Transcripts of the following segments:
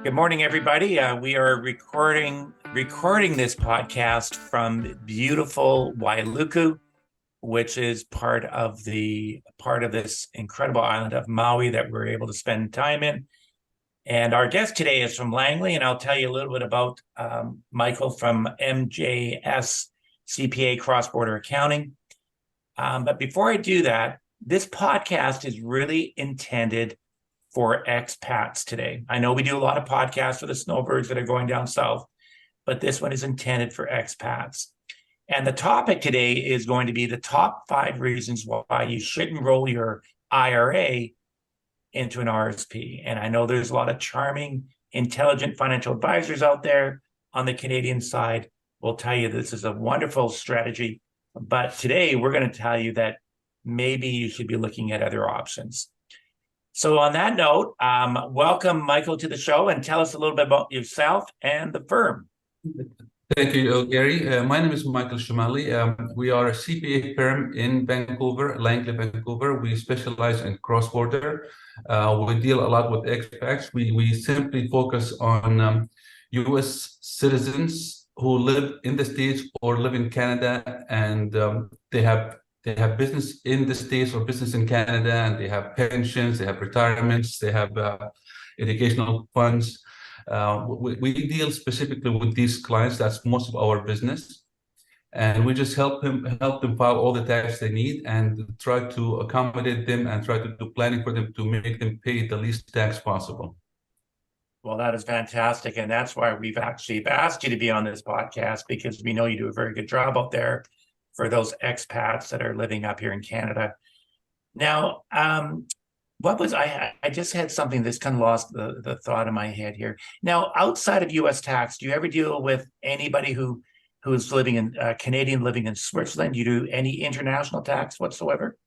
Good morning, everybody. We are recording this podcast from beautiful Wailuku, which is part of this incredible island of Maui that we're able to spend time in. And our guest today is from Langley, and I'll tell you a little bit about Michael from MJS CPA Cross Border Accounting. But before I do that, this podcast is really intended for expats today. I know we do a lot of podcasts for the Snowbirds that are going down south, but this one is intended for expats. And the topic today is going to be the top 5 reasons why you shouldn't roll your IRA into an RRSP. And I know there's a lot of charming, intelligent financial advisors out there on the Canadian side. We'll tell you this is a wonderful strategy. But today we're going to tell you that maybe you should be looking at other options. So on that note, welcome, Michael, to the show, and tell us a little bit about yourself and the firm. Thank you, Gerry. My name is Michael Shomali. We are a CPA firm in Vancouver, Langley, Vancouver. We specialize in cross-border. We deal a lot with expats. We simply focus on U.S. citizens who live in the States or live in Canada, and they have business in the States or business in Canada, and they have pensions, they have retirements, they have educational funds. We deal specifically with these clients. That's most of our business. And we just help them file all the tax they need and try to accommodate them and try to do planning for them to make them pay the least tax possible. Well, that is fantastic. And that's why we've actually asked you to be on this podcast, because we know you do a very good job out there for those expats that are living up here in Canada. Now, I just had something that's kind of lost the thought in my head here. Now, outside of U.S. tax, do you ever deal with anybody who's living in Canadian living in Switzerland? Do you do any international tax whatsoever?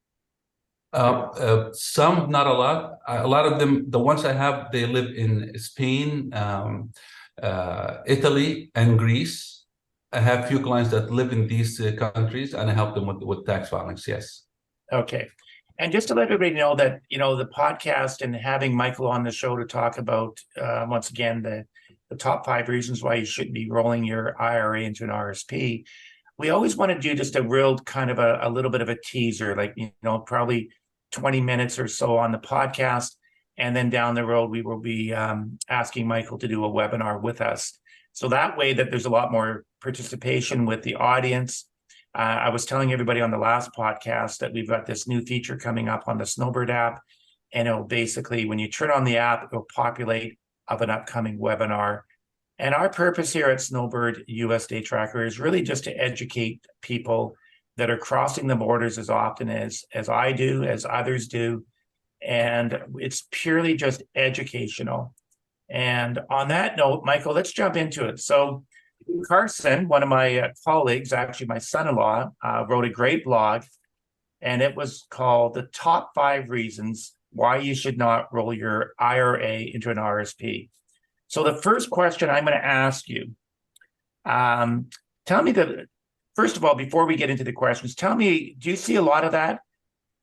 Some, not a lot. A lot of them, the ones I have, they live in Spain, Italy, and Greece. I have a few clients that live in these countries, and I help them with tax filings. Yes. Okay. And just to let everybody know that, the podcast and having Michael on the show to talk about, once again, the top 5 reasons why you shouldn't be rolling your IRA into an RRSP, we always want to do just a real kind of a little bit of a teaser, like, probably 20 minutes or so on the podcast. And then down the road, we will be asking Michael to do a webinar with us. So that way that there's a lot more participation with the audience. I was telling everybody on the last podcast that we've got this new feature coming up on the Snowbird app. And it'll basically, when you turn on the app, it'll populate of an upcoming webinar. And our purpose here at Snowbird US Day Tracker is really just to educate people that are crossing the borders as often as I do, as others do. And it's purely just educational. And on that note, Michael, let's jump into it. So Carson, one of my colleagues, actually my son-in-law, wrote a great blog, and it was called The Top 5 Reasons Why You Should Not Roll Your IRA into an RRSP. So the first question I'm going to ask you, tell me first of all, before we get into the questions, tell me, do you see a lot of that?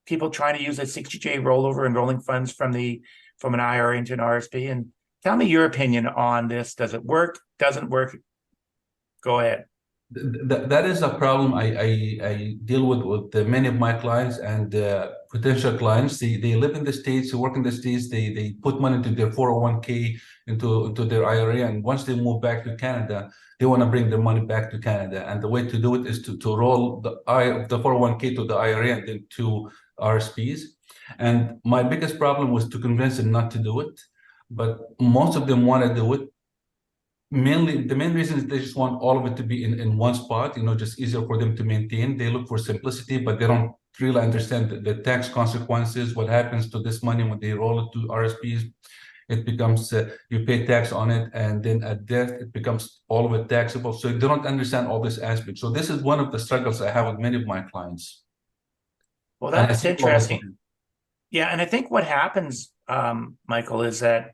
People trying to use a 60J rollover and rolling funds from an IRA into an RRSP? And tell me your opinion on this. Does it work? Doesn't work? Go ahead. That is a problem I deal with many of my clients and potential clients. They live in the States, they work in the States, they put money into their 401k, into their IRA, and once they move back to Canada, they want to bring their money back to Canada. And the way to do it is to roll the 401k to the IRA and then to RSPs. And my biggest problem was to convince them not to do it, but most of them want to do it. Mainly, the main reason is they just want all of it to be in one spot, just easier for them to maintain. They look for simplicity, but they don't really understand the tax consequences, what happens to this money when they roll it to RSPs. It becomes, you pay tax on it, and then at death, it becomes all of it taxable. So they don't understand all this aspect. So this is one of the struggles I have with many of my clients. Well, that's interesting. Yeah, and I think what happens, Michael, is that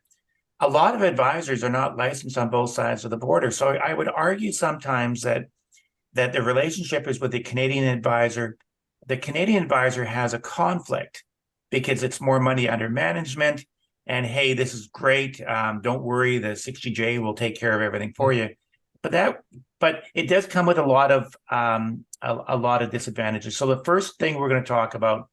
a lot of advisors are not licensed on both sides of the border. So I would argue sometimes that the relationship is with the Canadian advisor. The Canadian advisor has a conflict because it's more money under management and hey, this is great. Don't worry, the 60J will take care of everything for you. But it does come with a lot of disadvantages. So the first thing we're going to talk about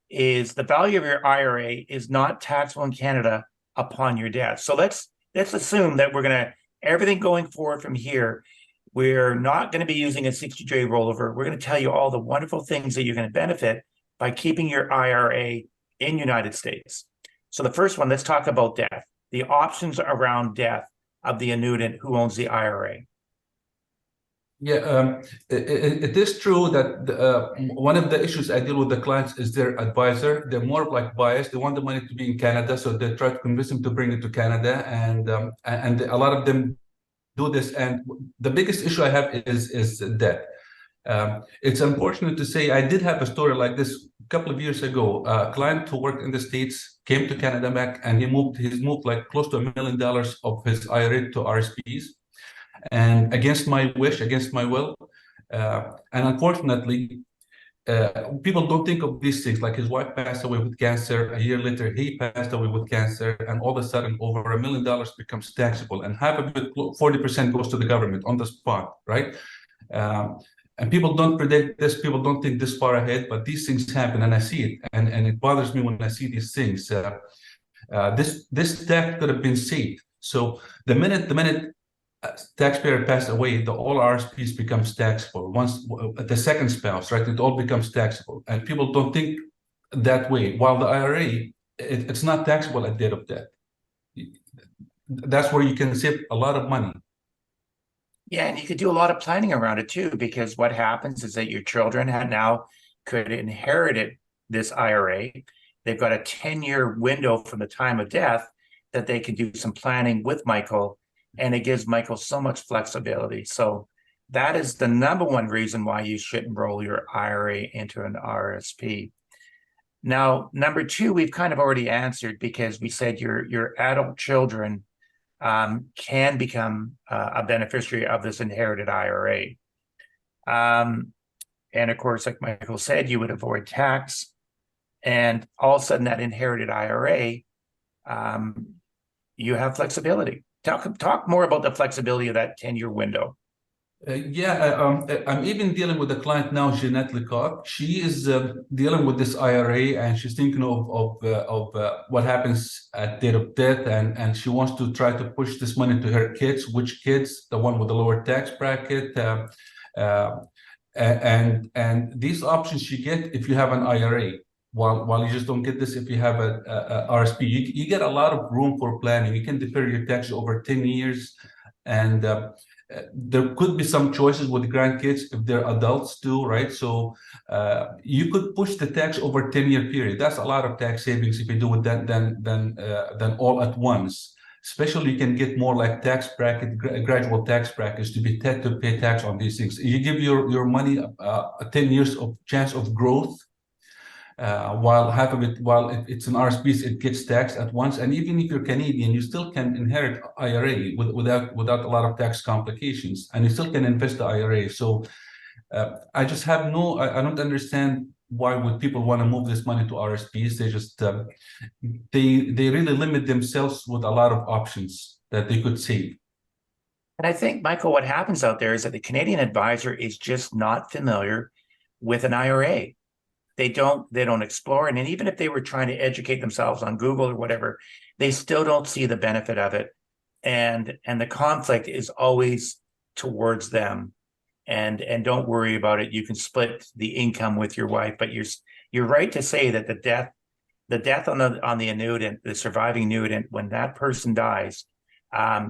is the value of your IRA is not taxable in Canada upon your death. So let's assume that we're going to everything going forward from here. We're not going to be using a 60J rollover. We're going to tell you all the wonderful things that you're going to benefit by keeping your IRA in United States. So the first one, let's talk about death, the options around death of the annuitant who owns the IRA. Yeah, it is true that one of the issues I deal with the clients is their advisor. They're more like biased. They want the money to be in Canada, so they try to convince them to bring it to Canada, and a lot of them do this. And the biggest issue I have is debt. It's unfortunate to say I did have a story like this a couple of years ago. A client who worked in the States came to Canada back, and he's moved like close to $1 million of his IRA to RSPs. And against my wish, against my will. And unfortunately, people don't think of these things. Like his wife passed away with cancer. A year later, he passed away with cancer. And all of a sudden, over $1 million becomes taxable. And half of it, 40% goes to the government on the spot, right? And people don't predict this. People don't think this far ahead. But these things happen, and I see it. And it bothers me when I see these things. This debt could have been saved. So the minute taxpayer passed away, all RSPs becomes taxable. Once the second spouse, right, it all becomes taxable, and people don't think that way. While the IRA, it's not taxable at date of death. That's where you can save a lot of money. Yeah, and you could do a lot of planning around it too, because what happens is that your children now could inherit this IRA. They've got a 10-year window from the time of death that they can do some planning with Michael. And it gives Michael so much flexibility. So that is the number one reason why you shouldn't roll your IRA into an RRSP. Now, number two, we've kind of already answered, because we said your adult children can become a beneficiary of this inherited IRA. And of course, like Michael said, you would avoid tax. And all of a sudden, that inherited IRA, you have flexibility. Talk more about the flexibility of that 10-year window. I'm even dealing with a client now, Jeanette Lecoq. She is dealing with this IRA, and she's thinking of what happens at date of death, and she wants to try to push this money to her kids. Which kids? The one with the lower tax bracket, and these options you get if you have an IRA. While you just don't get this if you have a RSP, you get a lot of room for planning. You can defer your taxes over 10 years, and there could be some choices with grandkids if they're adults too, right? So you could push the tax over 10-year period. That's a lot of tax savings if you do it than all at once. Especially, you can get more like tax bracket, gradual tax brackets to pay tax on these things. You give your money 10 years of chance of growth. While half of it, it's an RSPs, it gets taxed at once. And even if you're Canadian, you still can inherit IRA without a lot of tax complications, and you still can invest the IRA. So I just have I don't understand why would people want to move this money to RSPs. They just they really limit themselves with a lot of options that they could save. And I think, Michael, what happens out there is that the Canadian advisor is just not familiar with an IRA. They don't explore it. And even if they were trying to educate themselves on Google or whatever, they still don't see the benefit of it. And the conflict is always towards them. And don't worry about it. You can split the income with your wife, but you're right to say that the death on the annuitant, the surviving annuitant, when that person dies,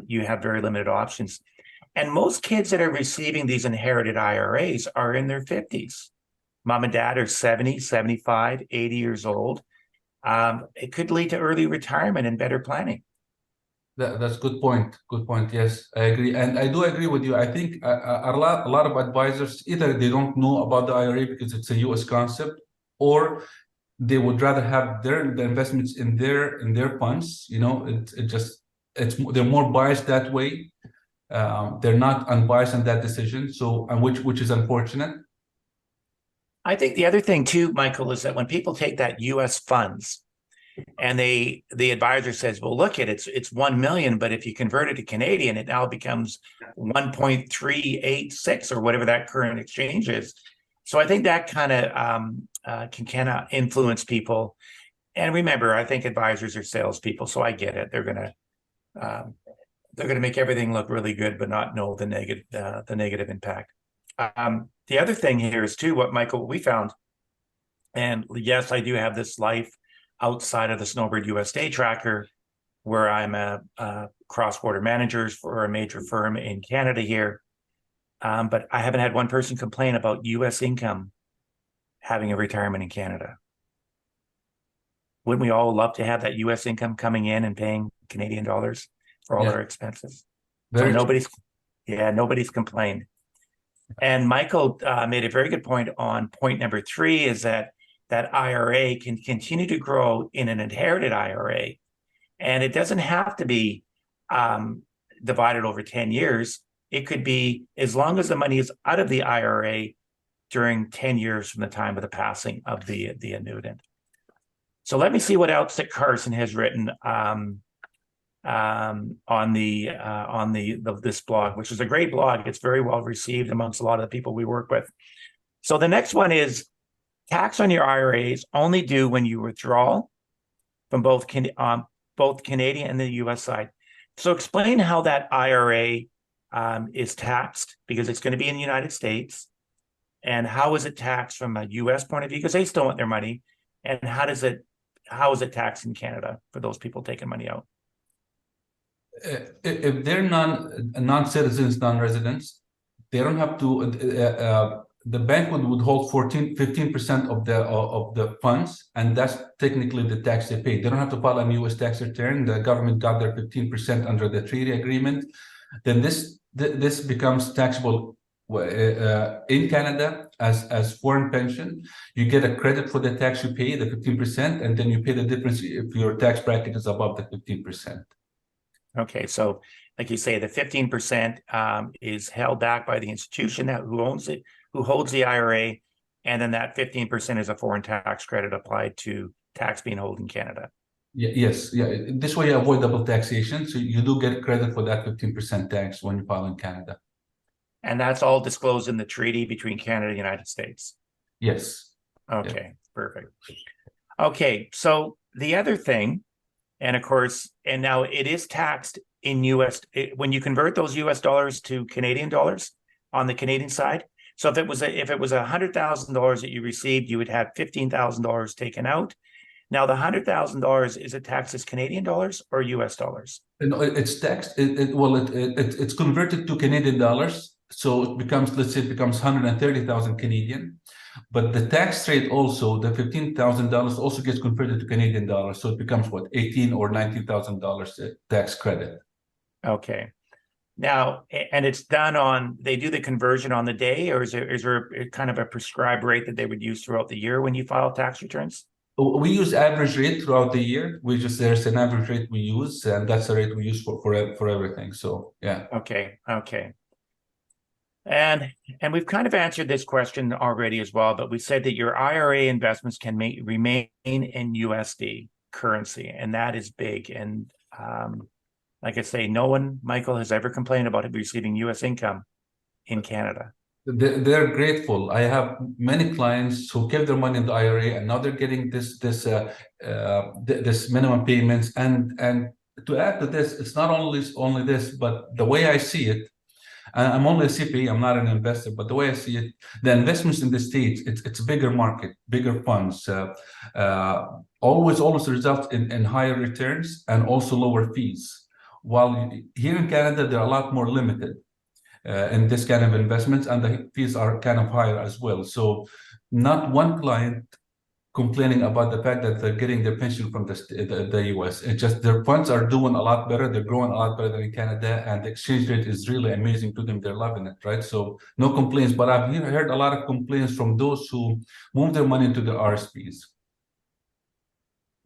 you have very limited options. And most kids that are receiving these inherited IRAs are in their 50s. Mom and dad are 70, 75, 80 years old. It could lead to early retirement and better planning. That's a good point. Good point. Yes, I agree. And I do agree with you. I think a lot of advisors, either they don't know about the IRA because it's a US concept, or they would rather have the investments in their funds. You know, they're more biased that way. They're not unbiased in that decision. So, and which is unfortunate. I think the other thing too, Michael, is that when people take that US funds, And the advisor says, well, look, it's 1 million, but if you convert it to Canadian, it now becomes 1.386 or whatever that current exchange is. So I think that kind of can kind of influence people. And remember, I think advisors are salespeople, so I get it. They're gonna make everything look really good, but not know the negative impact. The other thing here is too, what we found, and yes, I do have this life outside of the Snowbird USA tracker, where I'm a cross-border manager for a major firm in Canada here. But I haven't had one person complain about US income having a retirement in Canada. Wouldn't we all love to have that US income coming in and paying Canadian dollars for all our expenses? Very So nobody's complained. And Michael made a very good point on point number 3, is that IRA can continue to grow in an inherited IRA. And it doesn't have to be divided over 10 years. It could be as long as the money is out of the IRA during 10 years from the time of the passing of the annuitant. So let me see what else that Carson has written on this blog, which is a great blog. It's very well received amongst a lot of the people we work with. So the next one is tax on your IRAs only due when you withdraw from both Canadian and the US side. So explain how that IRA is taxed, because it's going to be in the United States, and how is it taxed from a US point of view, because they still want their money, and how is it taxed in Canada for those people taking money out? If they're non-citizens, non-residents, they don't have to. The bank would hold 15% of the funds, and that's technically the tax they pay. They don't have to file a U.S. tax return. The government got their 15% under the treaty agreement. Then this becomes taxable in Canada as foreign pension. You get a credit for the tax you pay, the 15%, and then you pay the difference if your tax bracket is above the 15%. Okay, so like you say, the 15% is held back by the institution who owns it, who holds the IRA, and then that 15% is a foreign tax credit applied to tax being held in Canada. Yes. This way you avoid double taxation, so you do get credit for that 15% tax when you file in Canada. And that's all disclosed in the treaty between Canada and the United States? Yes. Okay, perfect. Okay, so the other thing, and of course, and now it is taxed in US, when you convert those US dollars to Canadian dollars on the Canadian side. So if it was $100,000 that you received, you would have $15,000 taken out. Now the $100,000, is it taxed as Canadian dollars or US dollars? No, it's taxed. It's converted to Canadian dollars. So it becomes, let's say, it becomes 130,000 Canadian. But the tax rate also, the $15,000 also gets converted to Canadian dollars. So it becomes what, $18,000 or $19,000 tax credit. Okay. Now, and it's done they do the conversion on the day, or is there kind of a prescribed rate that they would use throughout the year when you file tax returns? We use average rate throughout the year. There's an average rate we use, and that's the rate we use for everything. So yeah. Okay. And we've kind of answered this question already as well, but we said that your IRA investments can remain in USD currency, and that is big. And like I say, no one, Michael, has ever complained about receiving US income in Canada. They're grateful. I have many clients who kept their money in the IRA, and now they're getting this minimum payments. And to add to this, it's not only this, but the way I see it, I'm only a CPA, I'm not an investor, but the way I see it, the investments in the States, it's a bigger market, bigger funds, always result in higher returns and also lower fees. While here in Canada, they're a lot more limited in this kind of investments, and the fees are kind of higher as well. So not one client complaining about the fact that they're getting their pension from the US. It's just their funds are doing a lot better. They're growing a lot better than in Canada, and the exchange rate is really amazing to them. They're loving it, right? So no complaints, but I've heard a lot of complaints from those who move their money into the RSPs.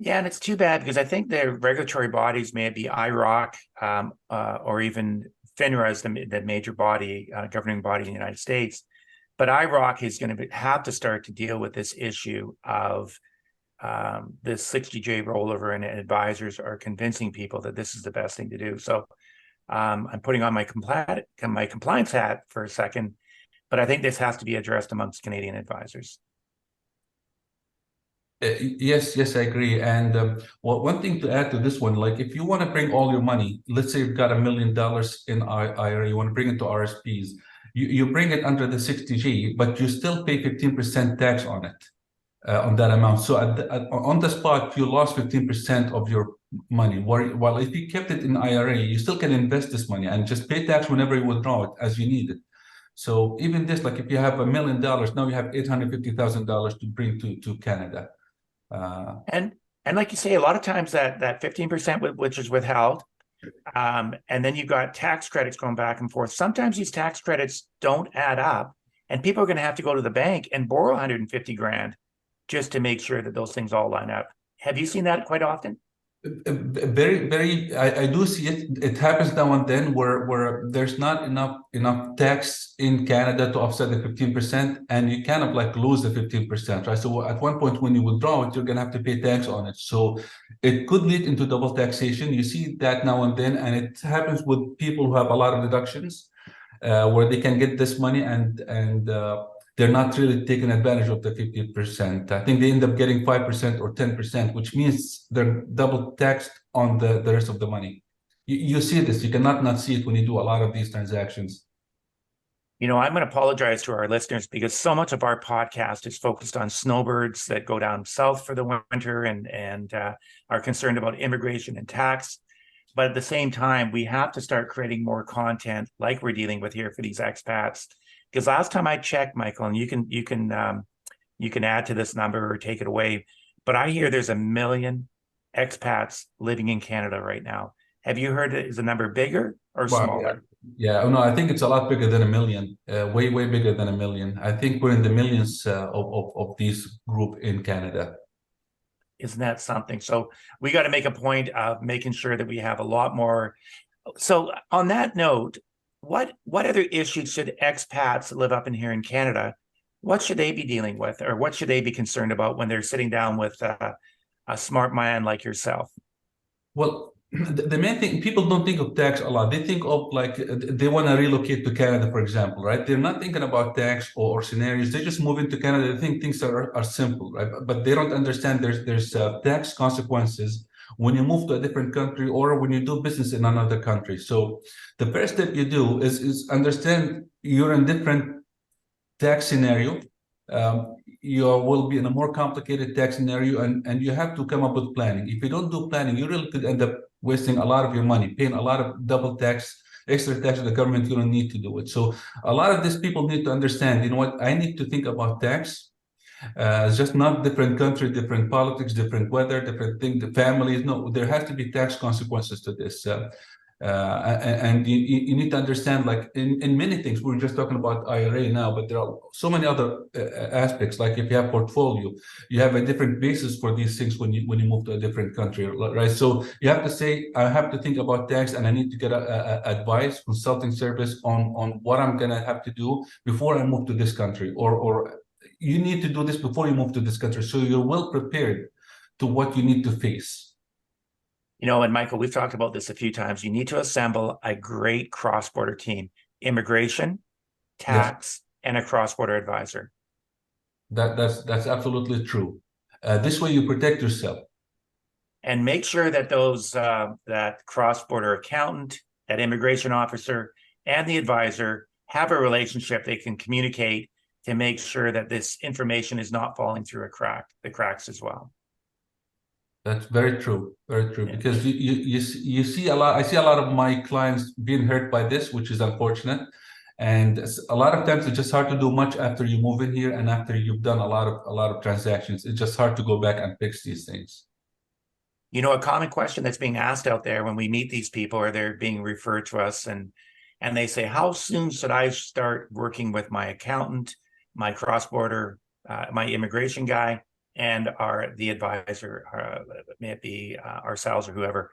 Yeah, and it's too bad, because I think the regulatory bodies, may it be IROC or even FINRA is the major body, governing body in the United States. But IROC is going to have to start to deal with this issue of this 60J rollover, and advisors are convincing people that this is the best thing to do. So I'm putting on my compliance hat for a second, but I think this has to be addressed amongst Canadian advisors. Yes, I agree. And one thing to add to this one, like if you want to bring all your money, let's say you've got $1 million in IRA, you want to bring it to RSPs, you bring it under the 60G, but you still pay 15% tax on it, on that amount. So on the spot, you lost 15% of your money. While if you kept it in IRA, you still can invest this money and just pay tax whenever you withdraw it as you need it. So even this, like if you have $1 million, now you have $850,000 to bring to Canada. And like you say, a lot of times that 15% which is withheld, and then you've got tax credits going back and forth. Sometimes these tax credits don't add up, and people are going to have to go to the bank and borrow 150 grand just to make sure that those things all line up. Have you seen that quite often? Very. I do see it. It happens now and then where there's not enough tax in Canada to offset the 15%, and you kind of like lose the 15%, right? So at one point when you withdraw it, you're gonna have to pay tax on it. So it could lead into double taxation. You see that now and then, and it happens with people who have a lot of deductions, where they can get this money and they're not really taking advantage of the 50%. I think they end up getting 5% or 10%, which means they're double taxed on the rest of the money. You see this. You cannot not see it when you do a lot of these transactions. I'm going to apologize to our listeners because so much of our podcast is focused on snowbirds that go down south for the winter and are concerned about immigration and tax. But at the same time, we have to start creating more content like we're dealing with here for these expats. Because last time I checked, Michael, and you can add to this number or take it away, but I hear there's 1 million expats living in Canada right now. Have you heard it? Is the number bigger or smaller? Yeah, no, I think it's a lot bigger than 1 million, way bigger than 1 million. I think we're in the millions of these group in Canada. Isn't that something? So we got to make a point of making sure that we have a lot more. So on that note, what other issues should expats that live up in here in Canada, what should they be dealing with, or what should they be concerned about when they're sitting down with a smart man like yourself? Well, the main thing, people don't think of tax a lot. They think of like they want to relocate to Canada, for example, right? They're not thinking about tax or scenarios. They just move into Canada. They think things are simple, right? But they don't understand there's tax consequences when you move to a different country or when you do business in another country. So the first step you do is understand you're in different tax scenario. You will be in a more complicated tax scenario, and you have to come up with planning. If you don't do planning, you really could end up wasting a lot of your money, paying a lot of double tax, extra tax to the government. You don't need to do it. So a lot of these people need to understand, you know what, I need to think about tax. It's just not different country, different politics, different weather, different thing, the families. No, there has to be tax consequences to this. And you need to understand, like in many things, we're just talking about IRA now, but there are so many other aspects. Like if you have portfolio, you have a different basis for these things when you move to a different country, right? So you have to say, I have to think about tax, and I need to get advice, consulting service on what I'm gonna have to do before I move to this country, or you need to do this before you move to this country, so you're well prepared to what you need to face. And Michael, we've talked about this a few times. You need to assemble a great cross-border team, immigration, tax, and a cross-border advisor. That's absolutely true. This way you protect yourself. And make sure that those that cross-border accountant, that immigration officer, and the advisor have a relationship they can communicate to make sure that this information is not falling through the cracks as well. That's very true, because you see a lot. I see a lot of my clients being hurt by this, which is unfortunate. And a lot of times it's just hard to do much after you move in here and after you've done a lot of transactions. It's just hard to go back and fix these things. A common question that's being asked out there when we meet these people, or they're being referred to us, and they say, how soon should I start working with my accountant, my cross-border, my immigration guy, and the advisor, may it be ourselves or whoever?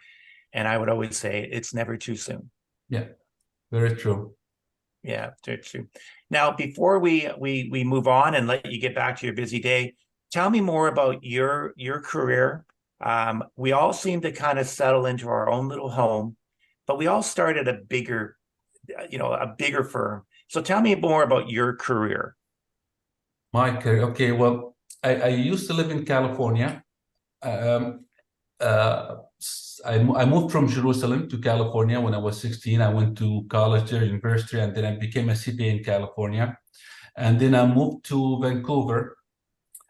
And I would always say it's never too soon. Yeah, very true. Yeah, very true. Now, before we move on and let you get back to your busy day, tell me more about your career. We all seem to kind of settle into our own little home, but we all started a bigger, a bigger firm. So tell me more about your career. My career. Okay, well, I used to live in California. Um, I moved from Jerusalem to California when I was 16. I went to college there, university, and then I became a CPA in California. And then I moved to Vancouver,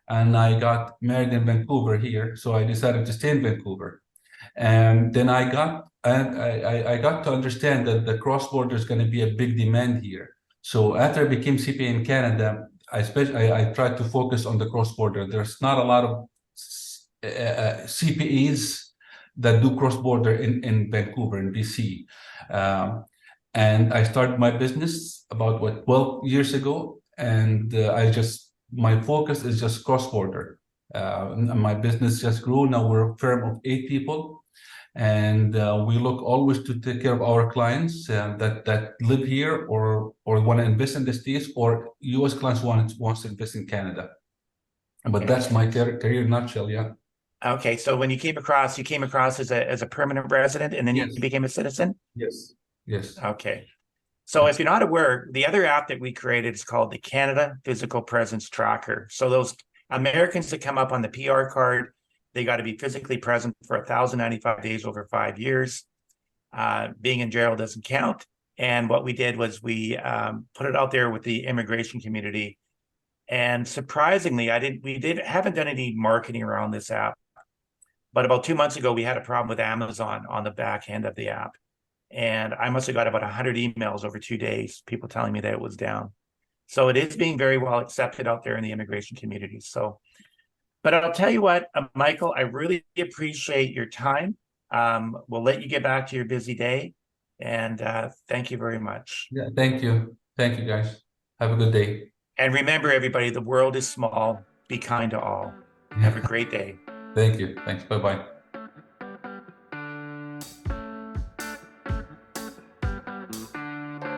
and I got married in Vancouver here. So I decided to stay in Vancouver. And then I got to understand that the cross border is going to be a big demand here. So after I became CPA in Canada, I tried to focus on the cross border. There's not a lot of CPAs that do cross border in Vancouver, in BC. And I started my business about 12 years ago, and my focus is just cross border. My business just grew. Now we're a firm of 8 people, and we look always to take care of our clients that live here or want to invest in the States, or U.S. clients wants to invest in Canada. But that's my career in a nutshell. Yeah. Okay, so when you came across as a permanent resident, and then you Yes. became a citizen? Yes. Yes. Okay. So if you're not aware, the other app that we created is called the Canada Physical Presence Tracker. So those Americans that come up on the PR card, they got to be physically present for 1,095 days over 5 years. Being in jail doesn't count. And what we did was we put it out there with the immigration community. And surprisingly, haven't done any marketing around this app. But about 2 months ago, we had a problem with Amazon on the back end of the app. And I must have got about 100 emails over 2 days, people telling me that it was down. So it is being very well accepted out there in the immigration community. So, but I'll tell you what, Michael, I really appreciate your time. We'll let you get back to your busy day. And thank you very much. Yeah. Thank you. Thank you, guys. Have a good day. And remember, everybody, the world is small. Be kind to all. Have a great day. Thank you. Thanks. Bye-bye.